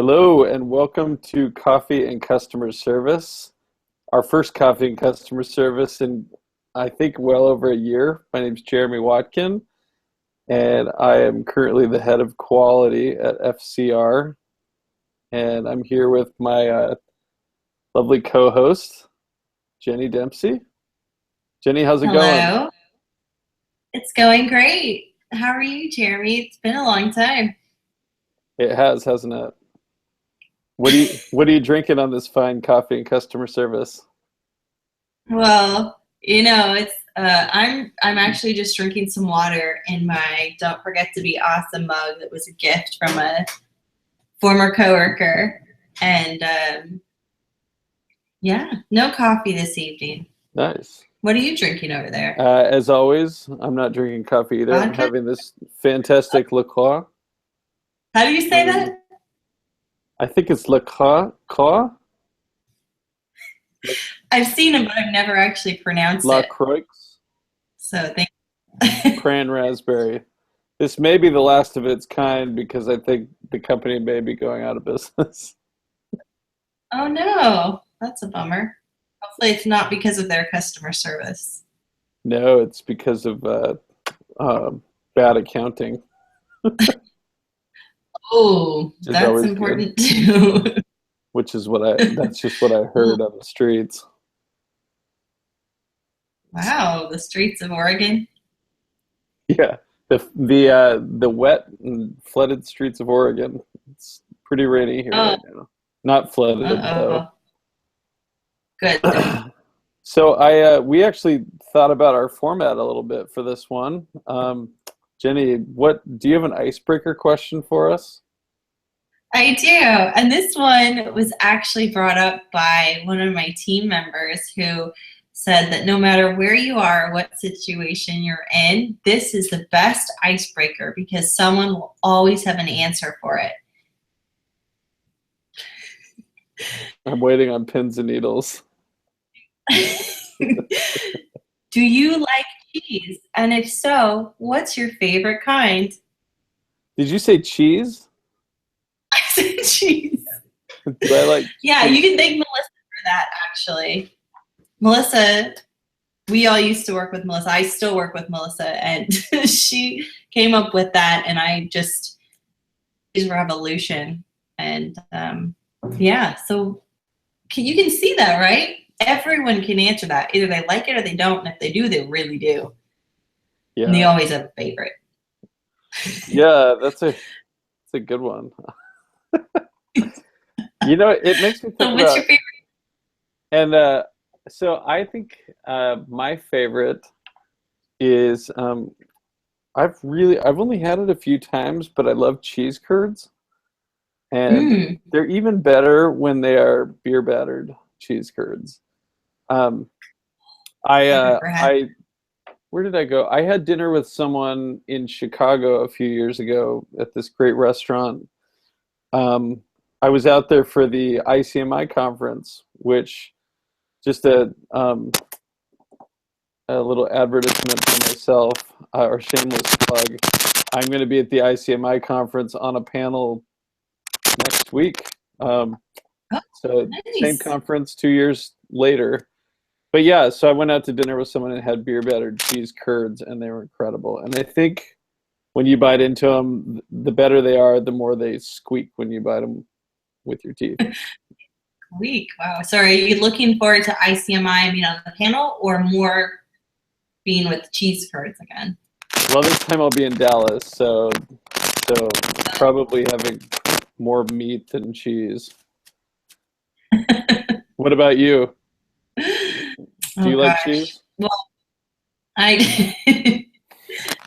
Hello and welcome to Coffee and Customer Service, our first Coffee and Customer Service in I think well over a year. My name is Jeremy Watkin and I am currently the head of quality at FCR, and I'm here with my lovely co-host, Jenny Dempsey. Jenny, how's it going? Hello. It's going great. How are you, Jeremy? It's been a long time. It has, hasn't it? What are you drinking on this fine Coffee and Customer Service? Well, it's I'm actually just drinking some water in my Don't Forget to Be Awesome mug that was a gift from a former coworker. And yeah, no coffee this evening. Nice. What are you drinking over there? As always, I'm not drinking coffee either. I'm Vodka? having this fantastic La Croix. How do you say that? I think it's La Croix. Croix? I've seen it, but I've never actually pronounced La it. Croix. So Cran raspberry. This may be the last of its kind because I think the company may be going out of business. Oh no, that's a bummer. Hopefully it's not because of their customer service. No, it's because of bad accounting, Oh, which is that's always good. important too. That's just what I heard on the streets. Wow, the streets of Oregon. Yeah, the wet and flooded streets of Oregon. It's pretty rainy here Oh, right now. Not flooded though. uh-oh. Good, good. So we actually thought about our format a little bit for this one. Jenny, what do you have an icebreaker question for us? I do. And this one was actually brought up by one of my team members who said that no matter where you are, what situation you're in, this is the best icebreaker because someone will always have an answer for it. I'm waiting on pins and needles. Do you like cheese? And if so, what's your favorite kind? Did you say cheese? I said cheese. Do I like Yeah, you cheese? can thank Melissa for that, actually. Melissa, we all used to work with Melissa. I still work with Melissa, and she came up with that, and I just, is revolution. And yeah, so you can see that, right? Everyone can answer that. Either they like it or they don't, and if they do, they really do. And they Yeah, always have a favorite. yeah, that's a good one. It makes me think So what's about, your favorite? and so I think my favorite is I've only had it a few times, but I love cheese curds, and Mm, they're even better when they are beer battered cheese curds. Um, I I've uh, never had. I where did I go? I had dinner with someone in Chicago a few years ago at this great restaurant. Um, I was out there for the ICMI conference, which just a little advertisement for myself, or shameless plug. I'm going to be at the ICMI conference on a panel next week. Um, Oh, so same nice. conference 2 years later. But yeah, so I went out to dinner with someone and had beer battered cheese curds, and they were incredible. And I think when you bite into them, the better they are, the more they squeak when you bite them with your teeth. Week. Wow. So are you looking forward to ICMI being on the panel or more being with cheese curds again? Well, this time I'll be in Dallas, so probably having more meat than cheese. What about you? Do Oh you like gosh. cheese? Well, I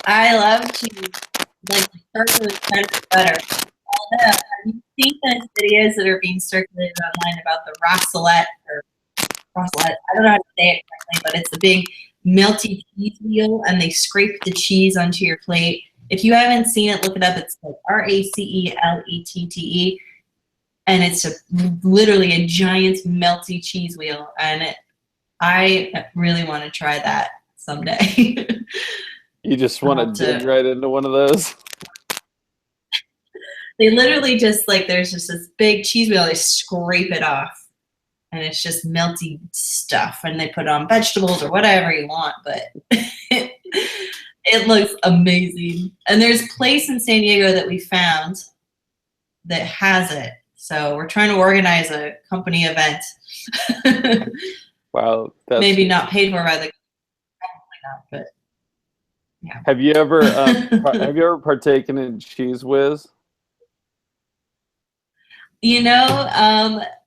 I love cheese. Like circulated kind of better. Although, have you seen those videos that are being circulated online about the Rosselette or Rosselette? I don't know how to say it correctly, but it's a big melty cheese wheel, and they scrape the cheese onto your plate. If you haven't seen it, look it up. It's like RACELETTE, and it's literally a giant melty cheese wheel, and I really want to try that someday. You just I'll want to have dig to. right into one of those? They literally just like, there's just this big cheese wheel, they scrape it off and it's just melty stuff and they put on vegetables or whatever you want, but it looks amazing. And there's a place in San Diego that we found that has it. So we're trying to organize a company event. Wow. Maybe not paid for by the company, not, but yeah. Have you ever partaken in Cheese Whiz?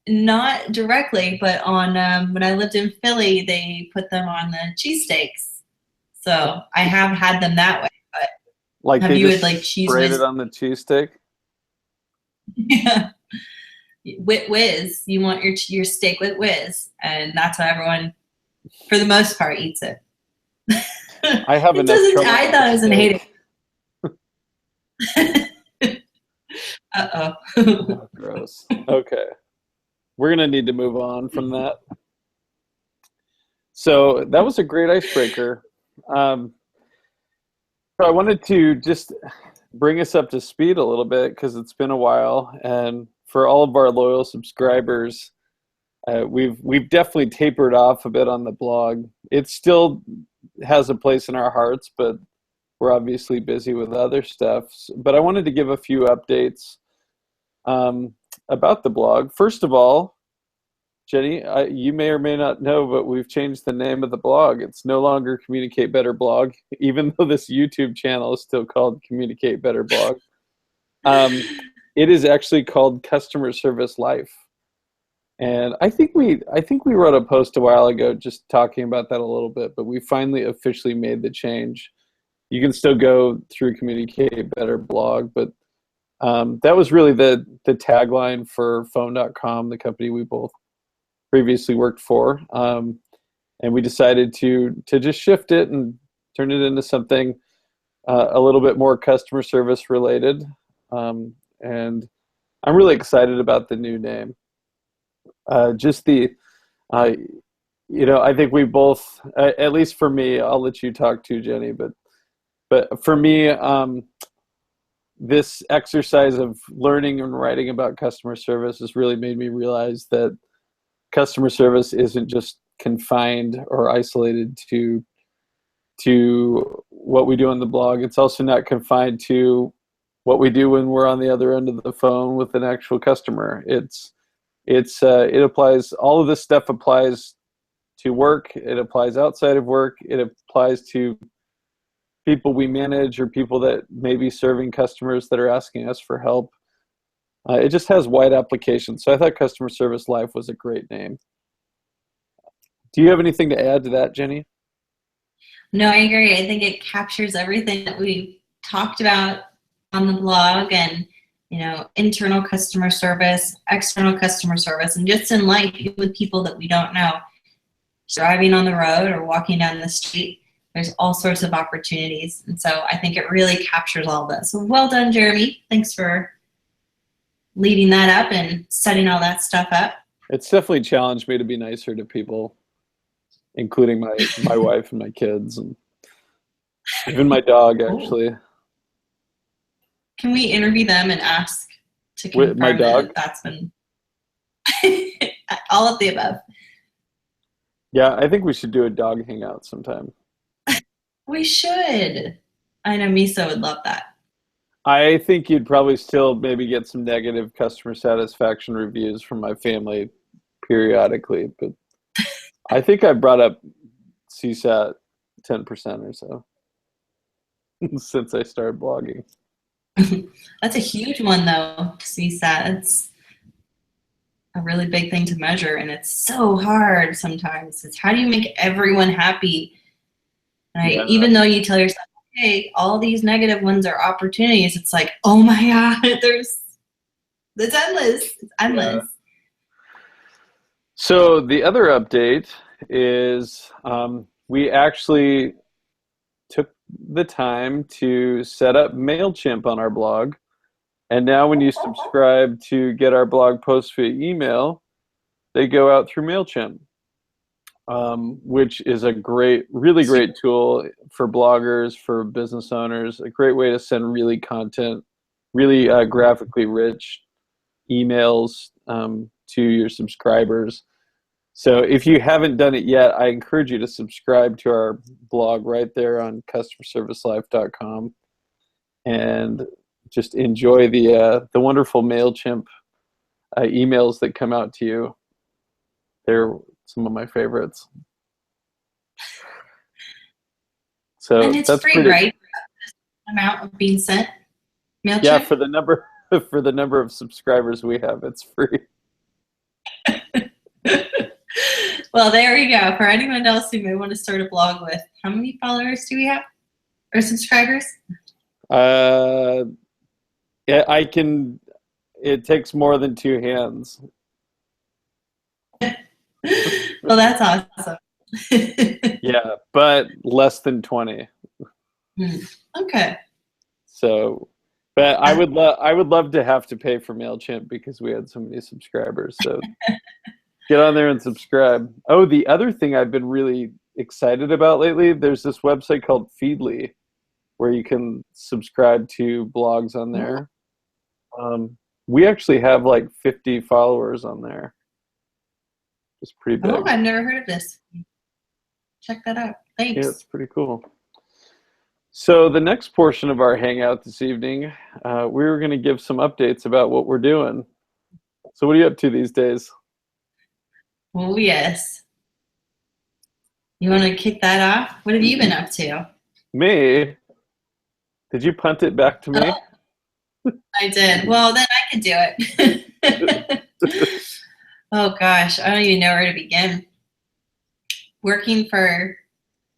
Not directly, but on when I lived in Philly, they put them on the cheesesteaks. So I have had them that way. But Like have they you just had like Cheese sprayed Whiz? it on the cheesesteak? Yeah. Whiz. You want your steak with whiz, and that's how everyone, for the most part, eats it. I have enough trouble. I thought it was an hater. Uh-oh. Oh, gross. Okay. We're going to need to move on from that. So that was a great icebreaker. So I wanted to just bring us up to speed a little bit because it's been a while. And for all of our loyal subscribers, we've definitely tapered off a bit on the blog. It still has a place in our hearts, but we're obviously busy with other stuff. But I wanted to give a few updates about the blog. First of all, Jenny, you may or may not know, but we've changed the name of the blog. It's no longer Communicate Better Blog, even though this YouTube channel is still called Communicate Better Blog. It is actually called Customer Service Life. And I think we wrote a post a while ago just talking about that a little bit, but we finally officially made the change. You can still go through Communicate Better Blog, but that was really the tagline for phone.com, the company we both previously worked for. And we decided to just shift it and turn it into something a little bit more customer service related. And I'm really excited about the new name. I think we both, at least for me, I'll let you talk too, Jenny, but for me, this exercise of learning and writing about customer service has really made me realize that customer service isn't just confined or isolated to what we do on the blog. It's also not confined to what we do when we're on the other end of the phone with an actual customer. It applies, all of this stuff applies to work. It applies outside of work. It applies to people we manage or people that may be serving customers that are asking us for help. It just has wide applications. So I thought Customer Service Life was a great name. Do you have anything to add to that, Jenny? No, I agree. I think it captures everything that we've talked about on the blog, and internal customer service, external customer service, and just in life with people that we don't know. Driving on the road or walking down the street, there's all sorts of opportunities. And so I think it really captures all of that. So well done, Jeremy. Thanks for leading that up and setting all that stuff up. It's definitely challenged me to be nicer to people, including my wife and my kids, and even my dog, actually. Can we interview them and ask to confirm my dog? That's been all of the above? Yeah, I think we should do a dog hangout sometime. We should. I know Miso would love that. I think you'd probably still maybe get some negative customer satisfaction reviews from my family periodically, but I think I brought up CSAT 10% or so since I started blogging. That's a huge one, though, CSAT. It's a really big thing to measure, and it's so hard sometimes. It's how do you make everyone happy? Right? Yeah. Even though you tell yourself, hey, all these negative ones are opportunities, it's like, oh my God, it's endless. It's endless. Yeah. So the other update is we actually took the time to set up MailChimp on our blog. And now when you subscribe to get our blog posts via email, they go out through MailChimp, which is a really great tool for bloggers, for business owners, a great way to send really really graphically rich emails to your subscribers. So if you haven't done it yet, I encourage you to subscribe to our blog right there on customerservicelife.com and just enjoy the wonderful MailChimp emails that come out to you. They're some of my favorites. So and it's that's free, pretty, right? Amount of being sent. MailChimp? yeah, for the number of subscribers we have, it's free. Well, there you go. For anyone else who may want to start a blog with, how many followers do we have? Or subscribers? Yeah, it takes more than two hands. Well, that's awesome. Yeah, but less than 20. Okay. So, but I would love to have to pay for MailChimp because we had so many subscribers. So get on there and subscribe. Oh, the other thing I've been really excited about lately, there's this website called Feedly where you can subscribe to blogs on there. We actually have like 50 followers on there. It's pretty big. Oh, I've never heard of this. Check that out. Thanks. Yeah, it's pretty cool. So the next portion of our hangout this evening, we're going to give some updates about what we're doing. So what are you up to these days? Oh, yes. You want to kick that off? What have you been up to? Me? Did you punt it back to me? Oh, I did. Well, then I could do it. Oh, gosh. I don't even know where to begin. Working for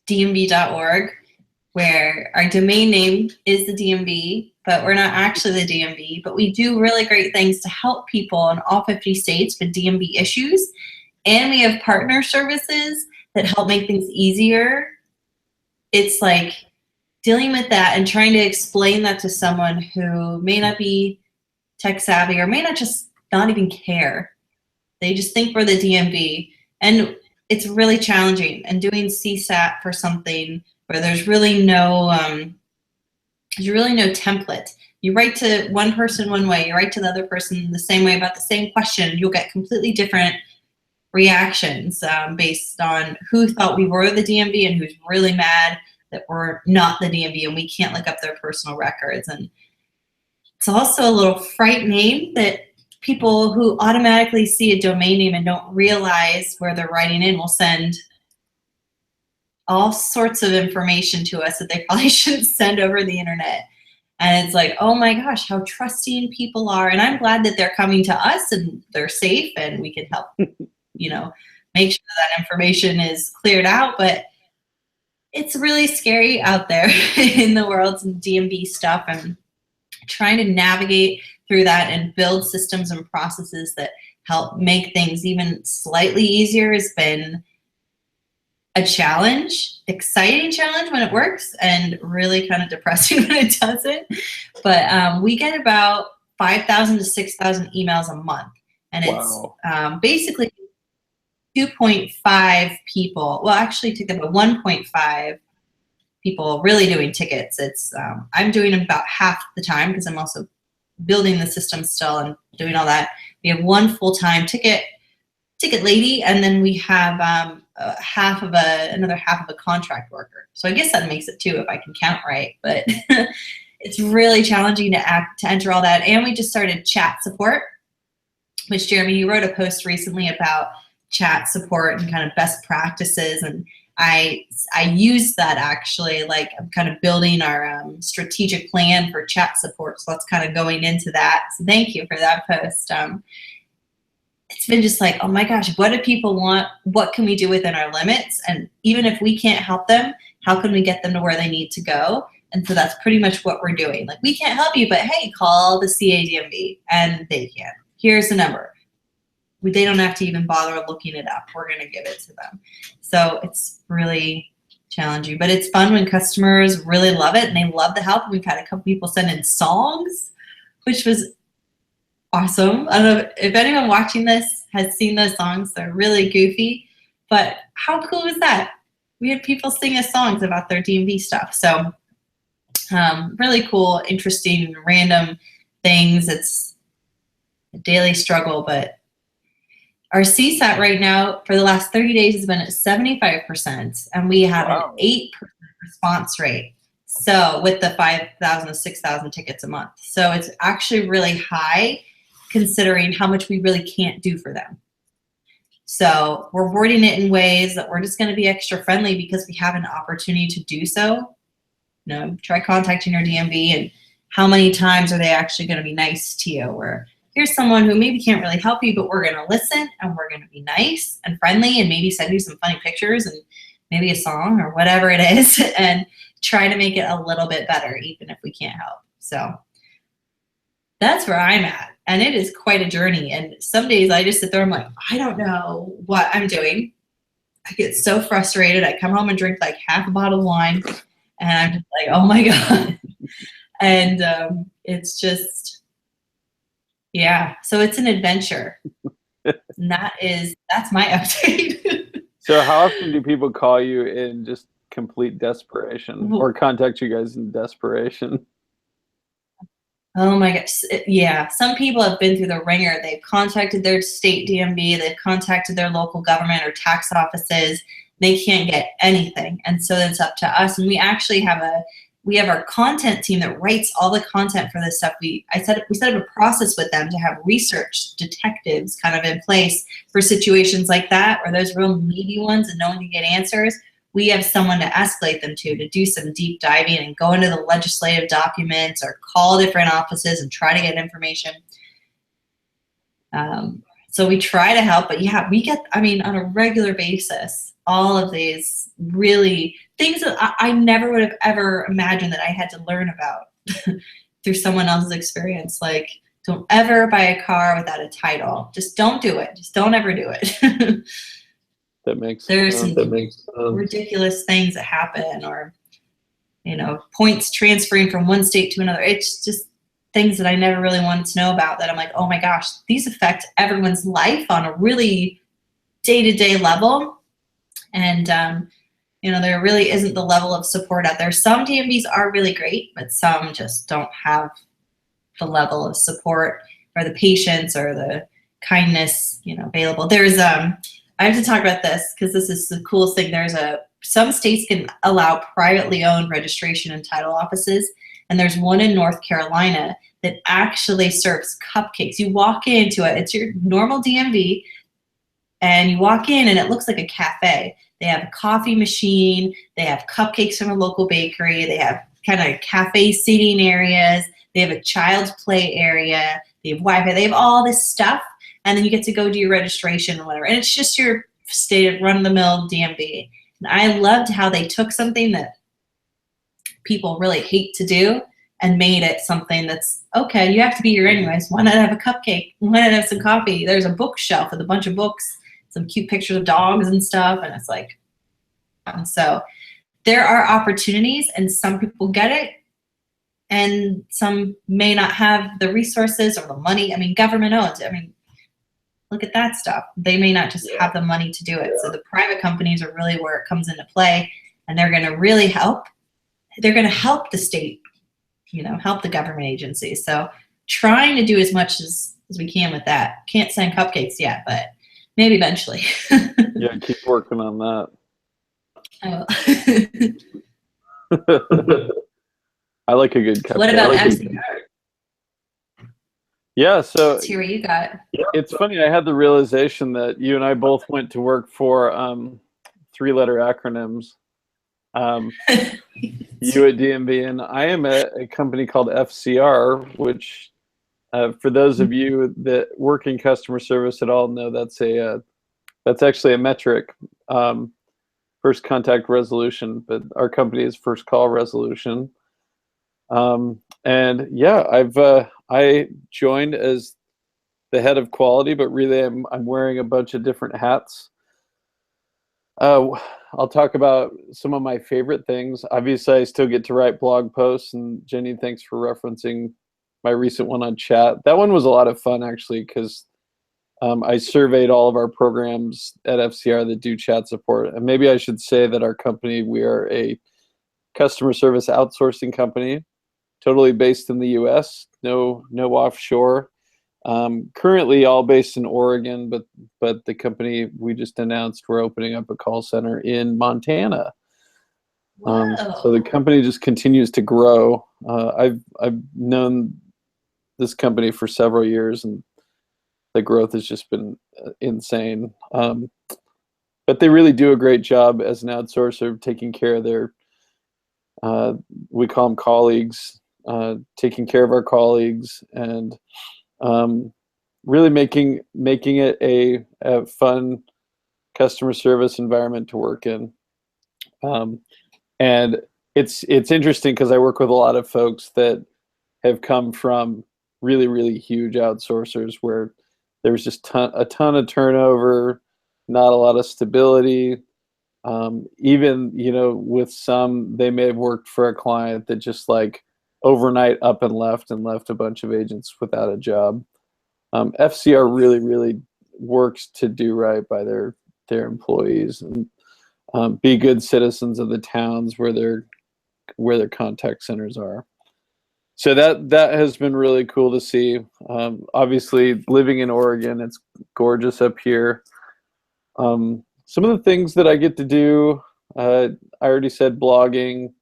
dmv.org, where our domain name is the DMV, but we're not actually the DMV, but we do really great things to help people in all 50 states with DMV issues. And we have partner services that help make things easier. It's like dealing with that and trying to explain that to someone who may not be tech savvy or may not even care. They just think we're the DMV. And it's really challenging. And doing CSAT for something where there's really no template. You write to one person one way, you write to the other person the same way about the same question. You'll get completely different reactions based on who thought we were the DMV and who's really mad that we're not the DMV and we can't look up their personal records. And it's also a little frightening that people who automatically see a domain name and don't realize where they're writing in will send all sorts of information to us that they probably shouldn't send over the internet. And it's like, oh my gosh, how trusting people are. And I'm glad that they're coming to us and they're safe and we can help, make sure that information is cleared out. But it's really scary out there in the world and DMV stuff, and trying to navigate through that and build systems and processes that help make things even slightly easier has been a challenge, exciting challenge when it works and really kind of depressing when it doesn't. But we get about 5,000 to 6,000 emails a month. And it's basically 2.5 people. Well, actually took about 1.5 people really doing tickets. It's I'm doing them about half the time because I'm also building the system still and doing all that. We have one full-time ticket lady, and then we have another half of a contract worker. So I guess that makes it 2 if I can count right. But it's really challenging to enter all that. And we just started chat support, which Jeremy, you wrote a post recently about chat support and kind of best practices, and I use that actually. Like I'm kind of building our strategic plan for chat support, so that's kind of going into that. So thank you for that post. It's been just like, oh my gosh, what do people want? What can we do within our limits? And even if we can't help them, how can we get them to where they need to go? And so that's pretty much what we're doing. Like, we can't help you, but hey, call the CADMV and they can. Here's the number. They don't have to even bother looking it up. We're going to give it to them. So it's really challenging, but it's fun when customers really love it and they love the help. We've had a couple people send in songs, which was awesome. I don't know if anyone watching this has seen those songs. They're really goofy, but how cool was that? We had people sing us songs about their DMV stuff. So really cool, interesting, random things. It's a daily struggle, but our CSAT right now for the last 30 days has been at 75%, and we have an 8% response rate. So with the 5,000 to 6,000 tickets a month. So it's actually really high considering how much we really can't do for them. So we're wording it in ways that we're just going to be extra friendly because we have an opportunity to do so. You know, try contacting your DMV, and how many times are they actually going to be nice to you? Or here's someone who maybe can't really help you, but we're going to listen and we're going to be nice and friendly and maybe send you some funny pictures and maybe a song or whatever it is, and try to make it a little bit better, even if we can't help. So that's where I'm at. And it is quite a journey. And some days I just sit there, I'm like, I don't know what I'm doing. I get so frustrated. I come home and drink like half a bottle of wine, and I'm just like, oh my God. And it's just, yeah. So it's an adventure. And that's my update. So how often do people call you in just complete desperation, or contact you guys in desperation? Oh my gosh. Yeah. Some people have been through the ringer. They've contacted their state DMV. They've contacted their local government or tax offices. They can't get anything. And so it's up to us. And we actually have our content team that writes all the content for this stuff. We set up a process with them to have research detectives kind of in place for situations like that, or those real meaty ones and no one can get answers. We have someone to escalate them to do some deep diving and go into the legislative documents or call different offices and try to get information. So we try to help, but yeah, we get, I mean, on a regular basis, all of these really things that I never would have ever imagined that I had to learn about through someone else's experience. Like, don't ever buy a car without a title. Just don't do it. Just don't ever do it. There's some ridiculous things that happen, or, you know, points transferring from one state to another. It's just things that I never really wanted to know about, that I'm like, oh my gosh, these affect everyone's life on a really day-to-day level. And, you know, there really isn't the level of support out there. Some DMVs are really great, but some just don't have the level of support or the patience or the kindness, you know, available. There's, I have to talk about this because this is the coolest thing. Some states can allow privately owned registration and title offices. And there's one in North Carolina that actually serves cupcakes. You walk into it, it's your normal DMV, and you walk in and it looks like a cafe. They have a coffee machine, they have cupcakes from a local bakery, they have kind of cafe seating areas, they have a child's play area, they have Wi-Fi, they have all this stuff, and then you get to go do your registration or whatever. And it's just your state run-of-the-mill DMV. And I loved how they took something that people really hate to do and made it something that's, okay, you have to be here anyways. Why not have a cupcake? Why not have some coffee? There's a bookshelf with a bunch of books, some cute pictures of dogs and stuff. And it's like, so there are opportunities, and some people get it and some may not have the resources or the money. I mean, government owns. I mean, look at that stuff. They may not just have the money to do it. So the private companies are really where it comes into play, and they're going to really help. They're going to help the state, you know, help the government agencies. So trying to do as much as we can with that. Can't send cupcakes yet, but maybe eventually. Yeah, keep working on that. I will. I like a good cupcake. What about MCR? Yeah, so Let's hear what you got. it's funny. I had the realization that you and I both went to work for 3-letter acronyms. You at DMV, and I am at a company called FCR, which for those of you that work in customer service at all know that's actually a metric, first contact resolution, but our company is first call resolution. And yeah, I joined as the head of quality, but really I'm wearing a bunch of different hats. I'll talk about some of my favorite things. Obviously, I still get to write blog posts, and Jenny, thanks for referencing my recent one on chat. That one was a lot of fun, actually, because I surveyed all of our programs at FCR that do chat support. And maybe I should say that our company, we are a customer service outsourcing company. totally based in the US, no offshore. Currently all based in Oregon, but the company we just announced, we're opening up a call center in Montana. So the Whoa. company just continues to grow. I've known this company for several years, and the growth has just been insane. But they really do a great job as an outsourcer, taking care of their, we call them colleagues, taking care of our colleagues, and really making it a fun customer service environment to work in. And it's interesting because I work with a lot of folks that have come from really huge outsourcers where there was just a ton of turnover, not a lot of stability. Even, with some, they may have worked for a client that just like overnight up and left a bunch of agents without a job. FCR really works to do right by their employees and be good citizens of the towns where their contact centers are. So that has been really cool to see. Obviously, living in Oregon, it's gorgeous up here. Some of the things that I get to do, I already said blogging.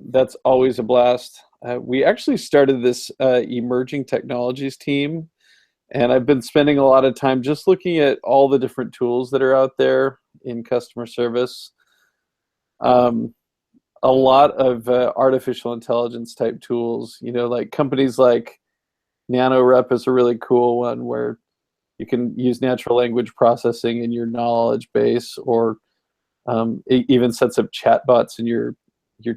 That's always a blast. We actually started this emerging technologies team, and I've been spending a lot of time just looking at all the different tools that are out there in customer service. A lot of artificial intelligence type tools, like companies like NanoRep is a really cool one where you can use natural language processing in your knowledge base, or it even sets up chatbots in your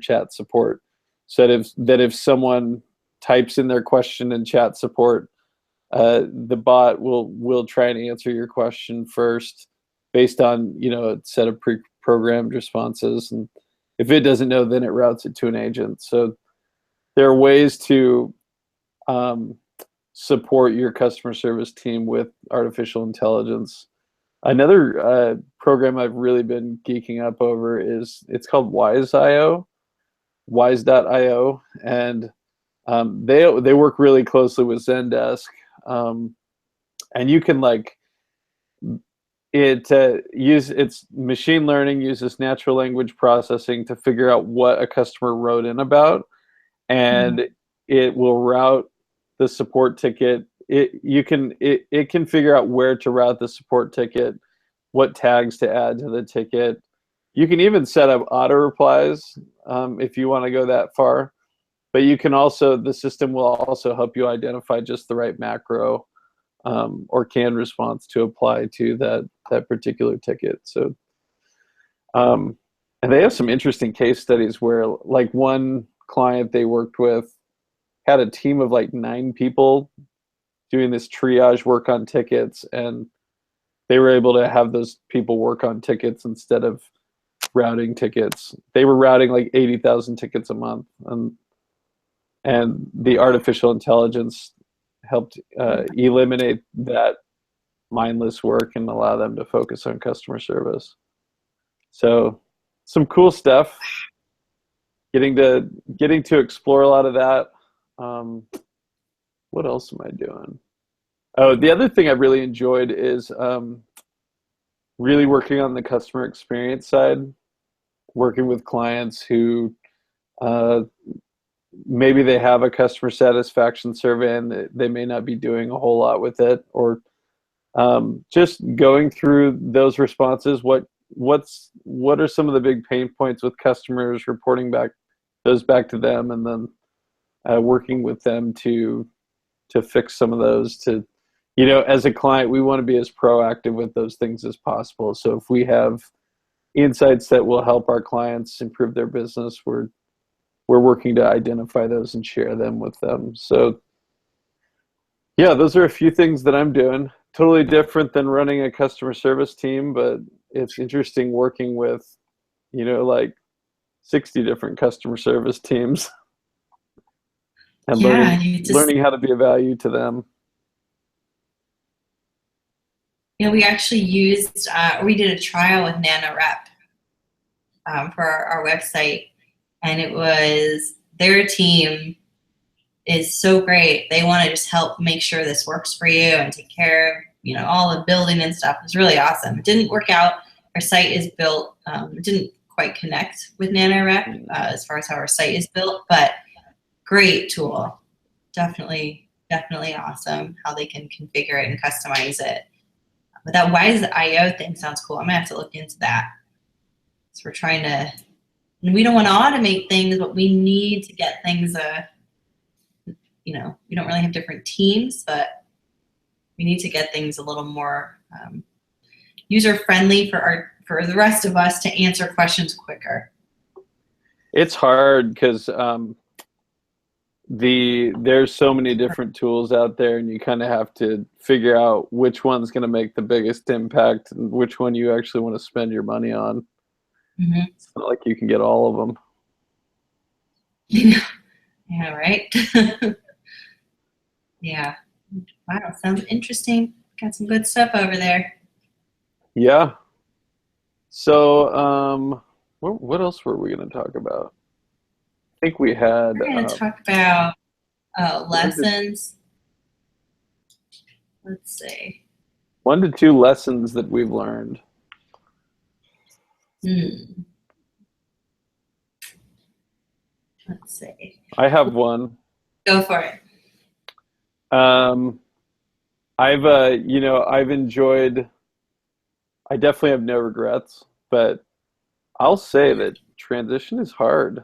chat support, so that if someone types in their question in chat support, the bot will try and answer your question first based on a set of pre-programmed responses, and if it doesn't know, then it routes it to an agent. So there are ways to support your customer service team with artificial intelligence. Another program I've really been geeking up over it's called Wise.io, and they work really closely with Zendesk, and you can its machine learning uses natural language processing to figure out what a customer wrote in about, and it will route the support ticket. It can figure out where to route the support ticket, what tags to add to the ticket. You can even set up auto replies if you want to go that far. But you can also, the system will also help you identify just the right macro or canned response to apply to that particular ticket. So, and they have some interesting case studies where, like, one client they worked with had a team of like 9 people doing this triage work on tickets, and they were able to have those people work on tickets instead of routing tickets. They were routing like 80,000 tickets a month, and the artificial intelligence helped eliminate that mindless work and allow them to focus on customer service. So some cool stuff. Getting to explore a lot of that. What else am I doing? Oh, the other thing I've really enjoyed is really working on the customer experience side, working with clients who maybe they have a customer satisfaction survey and they may not be doing a whole lot with it, or just going through those responses. What are some of the big pain points with customers, reporting those back to them, and then working with them to fix some of those. To, as a client, we want to be as proactive with those things as possible. So if we have insights that will help our clients improve their business, we're working to identify those and share them with them. So yeah, those are a few things that I'm doing. Totally different than running a customer service team, but it's interesting working with, like 60 different customer service teams and Yeah, you just, learning how to be of value to them. we actually we did a trial with NanoRep for our website, and it was their team is so great. They want to just help make sure this works for you and take care of, all the building and stuff. It was really awesome. It didn't work out. Our site is built. It didn't quite connect with NanoRep as far as how our site is built, but great tool. Definitely awesome how they can configure it and customize it. But that Wise.io thing sounds cool. I'm gonna have to look into that. So we're trying to, and we don't want to automate things, but we need to get things, we don't really have different teams, but we need to get things a little more user-friendly for the rest of us to answer questions quicker. It's hard because there's so many different tools out there, and you kind of have to figure out which one's going to make the biggest impact and which one you actually want to spend your money on. Mm-hmm. It's not like you can get all of them. Yeah, right? Yeah. Wow, sounds interesting. Got some good stuff over there. Yeah. So, what else were we going to talk about? I think we had. We're going to talk about lessons. Let's see. 1 to 2 lessons that we've learned. Let's see. I have one. Go for it. I've enjoyed. I definitely have no regrets, but I'll say that transition is hard.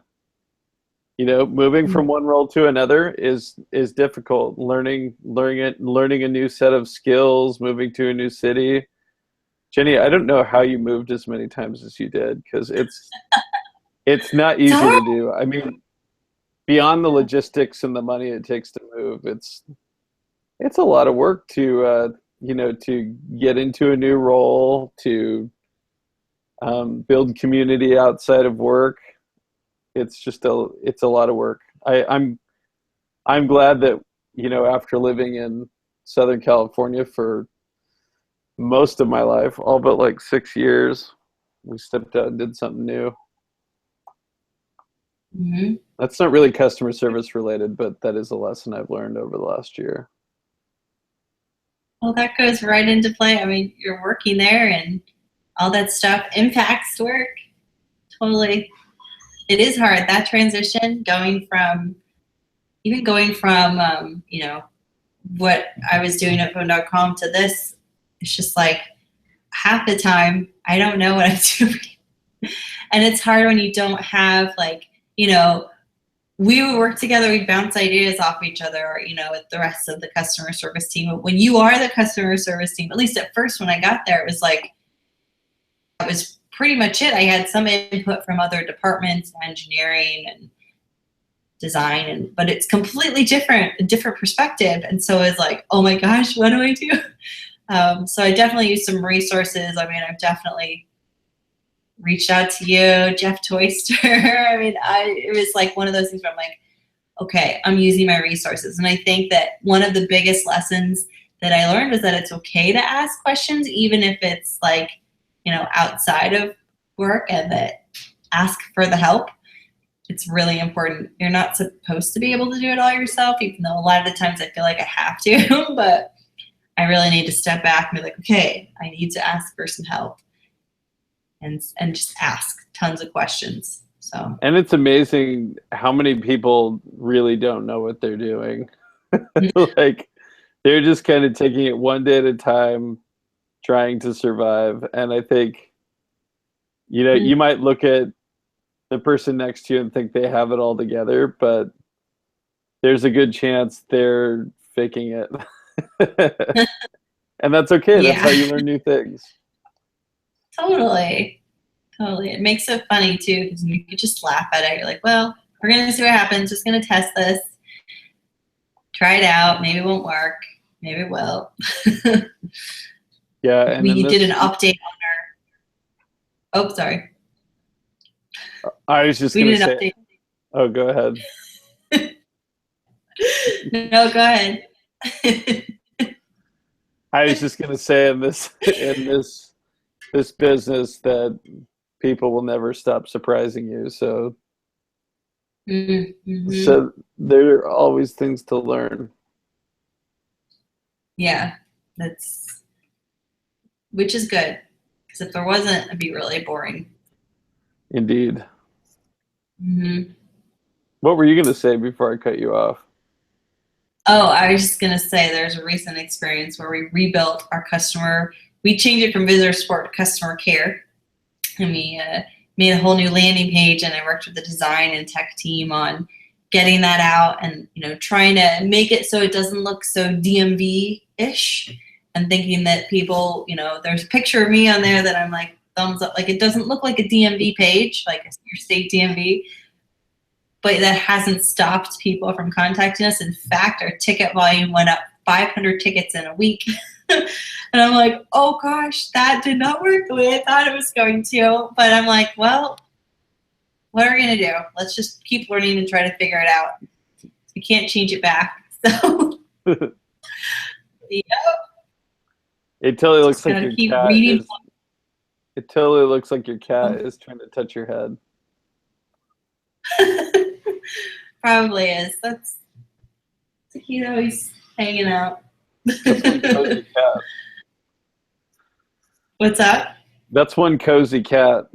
Moving from one role to another is difficult. Learning a new set of skills, moving to a new city. Jenny, I don't know how you moved as many times as you did, because it's not easy to do. I mean, beyond the logistics and the money it takes to move, it's a lot of work to to get into a new role, to build community outside of work. It's a lot of work. I'm glad that after living in Southern California for most of my life, all but like 6 years, we stepped out and did something new. Mm-hmm. That's not really customer service related, but that is a lesson I've learned over the last year. Well, that goes right into play. I mean, you're working there and all that stuff impacts work. Totally. It is hard, that transition, going from what I was doing at phone.com to this. It's just like half the time I don't know what I'm doing. And it's hard when you don't have we would work together, we'd bounce ideas off each other, with the rest of the customer service team. But when you are the customer service team, at least at first when I got there, it was like, that was pretty much it. I had some input from other departments, engineering and design, but it's completely different, a different perspective. And so it's like, oh my gosh, what do I do? So I definitely used some resources. I mean, I've definitely reached out to you, Jeff Toyster. I mean, it was like one of those things where I'm like, okay, I'm using my resources. And I think that one of the biggest lessons that I learned was that it's okay to ask questions, even if it's like, outside of work, and that ask for the help. It's really important. You're not supposed to be able to do it all yourself, even though a lot of the times I feel like I have to, but I really need to step back and be like, okay, I need to ask for some help. And just ask tons of questions. So. And it's amazing how many people really don't know what they're doing. Like, they're just kind of taking it one day at a time, trying to survive. And I think, you might look at the person next to you and think they have it all together, but there's a good chance they're faking it. And that's okay. Yeah. That's how you learn new things. Totally. It makes it funny too, because you could just laugh at it. You're like, well, we're going to see what happens. Just going to test this. Try it out. Maybe it won't work. Maybe it will. Yeah. And we did an update on our, sorry. I was just going to say, update. Oh, go ahead. No, go ahead. I was just going to say in this business that people will never stop surprising you. So Mm-hmm. So there are always things to learn. Yeah, that's which is good because if there wasn't, it'd be really boring. Indeed. Hmm. What were you going to say before I cut you off? Oh, I was just gonna say there's a recent experience where we rebuilt our customer. We changed it from visitor support to customer care, and we made a whole new landing page. And I worked with the design and tech team on getting that out, and trying to make it so it doesn't look so DMV-ish, and thinking that people, there's a picture of me on there that I'm like thumbs up, like it doesn't look like a DMV page, like your state DMV, but that hasn't stopped people from contacting us. In fact, our ticket volume went up 500 tickets in a week. And I'm like, oh gosh, that did not work the way I thought it was going to. But I'm like, well, what are we going to do? Let's just keep learning and try to figure it out. We can't change it back. So, yeah, It totally looks just like got to your keep cat reading. is. It totally looks like your cat is trying to touch your head. Probably is. That's, he's hanging out. That's one cozy cat. What's up? That's one cozy cat.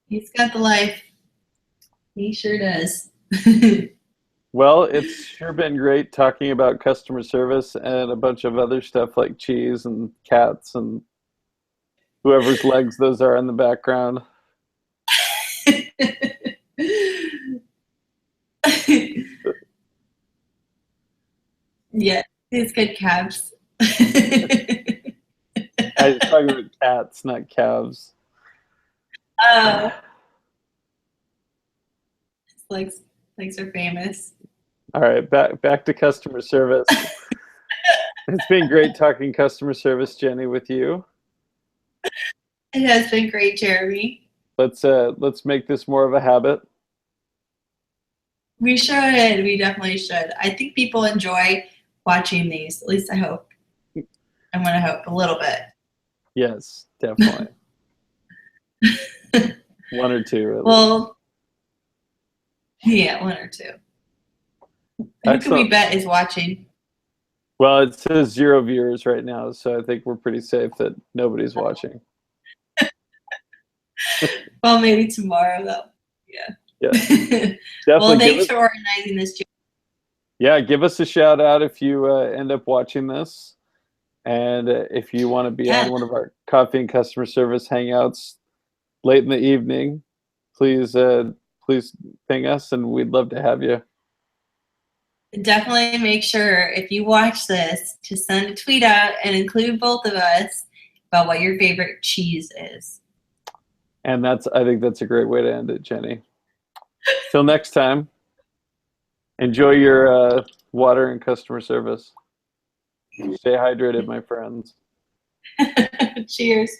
He's got the life. He sure does. Well, it's sure been great talking about customer service and a bunch of other stuff like cheese and cats and whoever's legs those are in the background. Yeah, he's good calves. I was talking about cats, not calves. uh, his legs are famous. All right, back to customer service. It's been great talking customer service, Jenny, with you. It has been great, Jeremy. Let's make this more of a habit. We should. We definitely should. I think people enjoy watching these. At least I hope. I'm gonna hope a little bit. Yes, definitely. One or two, at least. Well, yeah, one or two. Who can we Excellent. bet is watching? Well, it says 0 viewers right now, so I think we're pretty safe that nobody's watching. Well, maybe tomorrow though. Yeah. Yeah, Well, definitely thanks for organizing this. give us a shout out if you end up watching this, and if you want to be Yeah, on one of our coffee and customer service hangouts late in the evening, please ping us, and we'd love to have you. definitely make sure if you watch this to send a tweet out and include both of us about what your favorite cheese is. And I think that's a great way to end it, Jenny. Till next time, enjoy your water and customer service. Stay hydrated, my friends. Cheers.